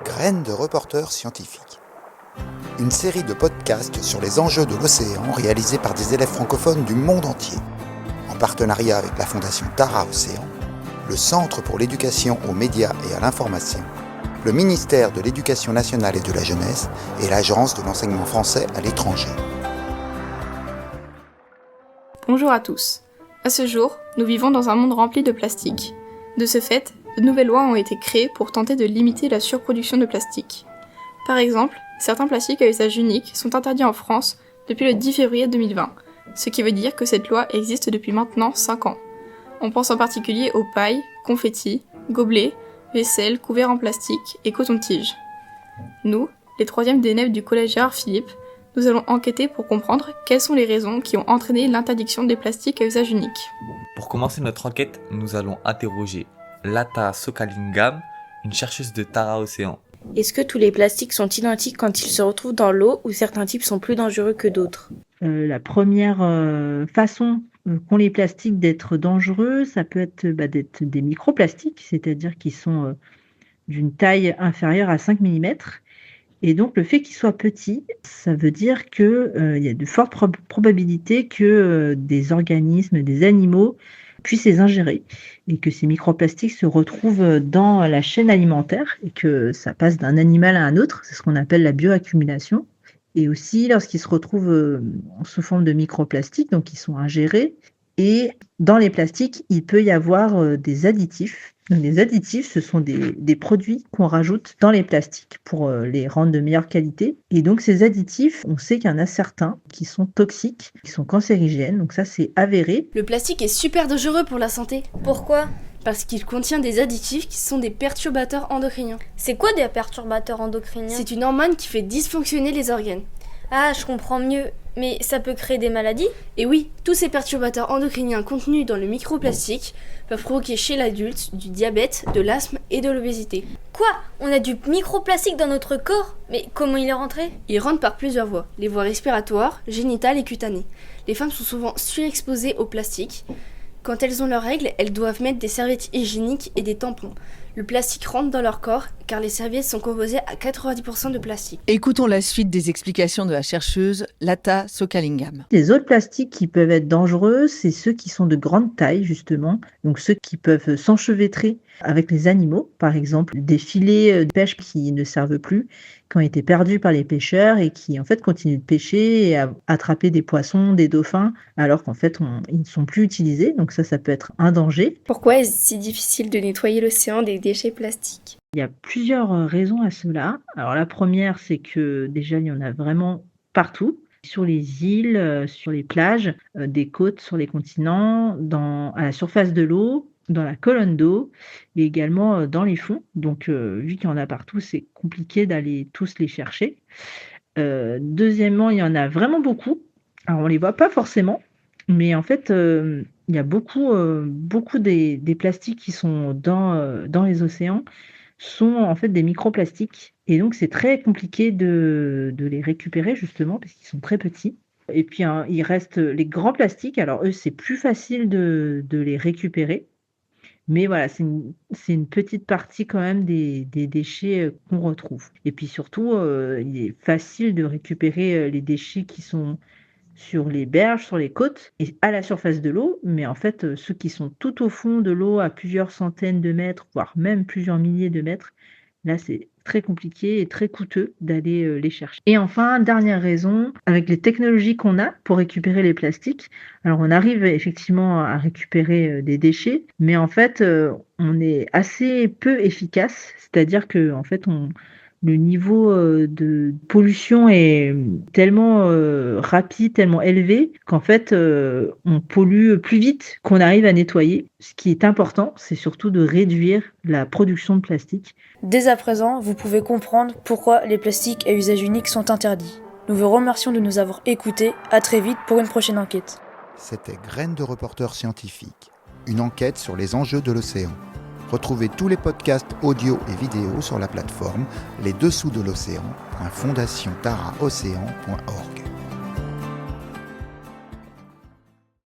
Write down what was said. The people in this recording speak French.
Graines de reporters scientifiques. Une série de podcasts sur les enjeux de l'océan réalisés par des élèves francophones du monde entier, en partenariat avec la Fondation Tara Océan, le Centre pour l'éducation aux médias et à l'information, le ministère de l'Éducation nationale et de la jeunesse et l'Agence de l'enseignement français à l'étranger. Bonjour à tous. À ce jour, nous vivons dans un monde rempli de plastique. De ce fait, de nouvelles lois ont été créées pour tenter de limiter la surproduction de plastique. Par exemple, certains plastiques à usage unique sont interdits en France depuis le 10 février 2020, ce qui veut dire que cette loi existe depuis maintenant 5 ans. On pense en particulier aux pailles, confettis, gobelets, vaisselle, couverts en plastique et coton-tige. Nous, les 3e d'ENEF du collège Gérard Philippe, nous allons enquêter pour comprendre quelles sont les raisons qui ont entraîné l'interdiction des plastiques à usage unique. Pour commencer notre enquête, nous allons interroger Lata Sokalingam, une chercheuse de Tara Océan. Est-ce que tous les plastiques sont identiques quand ils se retrouvent dans l'eau ou certains types sont plus dangereux que d'autres ? La première façon qu'ont les plastiques d'être dangereux, ça peut être d'être des microplastiques, c'est-à-dire qu'ils sont d'une taille inférieure à 5 mm. Et donc le fait qu'ils soient petits, ça veut dire qu'il y a de fortes probabilités que des organismes, des animaux puissent les ingérer et que ces microplastiques se retrouvent dans la chaîne alimentaire et que ça passe d'un animal à un autre, c'est ce qu'on appelle la bioaccumulation. Et aussi lorsqu'ils se retrouvent sous forme de microplastiques, donc ils sont ingérés. Et dans les plastiques, il peut y avoir des additifs. Donc, les additifs, ce sont des produits qu'on rajoute dans les plastiques pour les rendre de meilleure qualité. Et donc ces additifs, on sait qu'il y en a certains qui sont toxiques, qui sont cancérigènes. Donc ça, c'est avéré. Le plastique est super dangereux pour la santé. Pourquoi ? Parce qu'il contient des additifs qui sont des perturbateurs endocriniens. C'est quoi des perturbateurs endocriniens ? C'est une hormone qui fait dysfonctionner les organes. Ah, je comprends mieux. Mais ça peut créer des maladies ? Et oui, tous ces perturbateurs endocriniens contenus dans le microplastique peuvent provoquer chez l'adulte du diabète, de l'asthme et de l'obésité. Quoi ? On a du microplastique dans notre corps ? Mais comment il est rentré ? Il rentre par plusieurs voies, les voies respiratoires, génitales et cutanées. Les femmes sont souvent surexposées au plastique. Quand elles ont leurs règles, elles doivent mettre des serviettes hygiéniques et des tampons. Le plastique rentre dans leur corps car les serviettes sont composées à 90% de plastique. Écoutons la suite des explications de la chercheuse Lata Sokalingam. Les autres plastiques qui peuvent être dangereux, c'est ceux qui sont de grande taille justement, donc ceux qui peuvent s'enchevêtrer avec les animaux, par exemple des filets de pêche qui ne servent plus, qui ont été perdus par les pêcheurs et qui en fait continuent de pêcher et à attraper des poissons, des dauphins, alors qu'en fait ils ne sont plus utilisés, donc ça peut être un danger. Pourquoi est-ce si difficile de nettoyer l'océan des déchets plastiques ? Il y a plusieurs raisons à cela. Alors la première, c'est que déjà il y en a vraiment partout, sur les îles, sur les plages, des côtes, sur les continents, à la surface de l'eau, dans la colonne d'eau et également dans les fonds. Donc vu qu'il y en a partout, c'est compliqué d'aller tous les chercher. Deuxièmement, il y en a vraiment beaucoup. Alors on ne les voit pas forcément, mais en fait il y a beaucoup des plastiques qui sont dans les océans sont en fait des microplastiques et donc c'est très compliqué de les récupérer justement parce qu'ils sont très petits. Et puis il reste les grands plastiques, alors eux c'est plus facile de les récupérer, mais voilà, c'est une petite partie quand même des déchets qu'on retrouve. Et puis surtout, il est facile de récupérer les déchets qui sont sur les berges, sur les côtes et à la surface de l'eau, mais en fait, ceux qui sont tout au fond de l'eau à plusieurs centaines de mètres, voire même plusieurs milliers de mètres, là, c'est très compliqué et très coûteux d'aller les chercher. Et enfin, dernière raison, avec les technologies qu'on a pour récupérer les plastiques, alors on arrive effectivement à récupérer des déchets, mais en fait, on est assez peu efficace, c'est-à-dire que en fait, le niveau de pollution est tellement rapide, tellement élevé qu'en fait, on pollue plus vite qu'on arrive à nettoyer. Ce qui est important, c'est surtout de réduire la production de plastique. Dès à présent, vous pouvez comprendre pourquoi les plastiques à usage unique sont interdits. Nous vous remercions de nous avoir écoutés. À très vite pour une prochaine enquête. C'était Graines de reporters scientifiques, une enquête sur les enjeux de l'océan. Retrouvez tous les podcasts audio et vidéo sur la plateforme lesdessous de l'océan.fondationtaraocéan.org.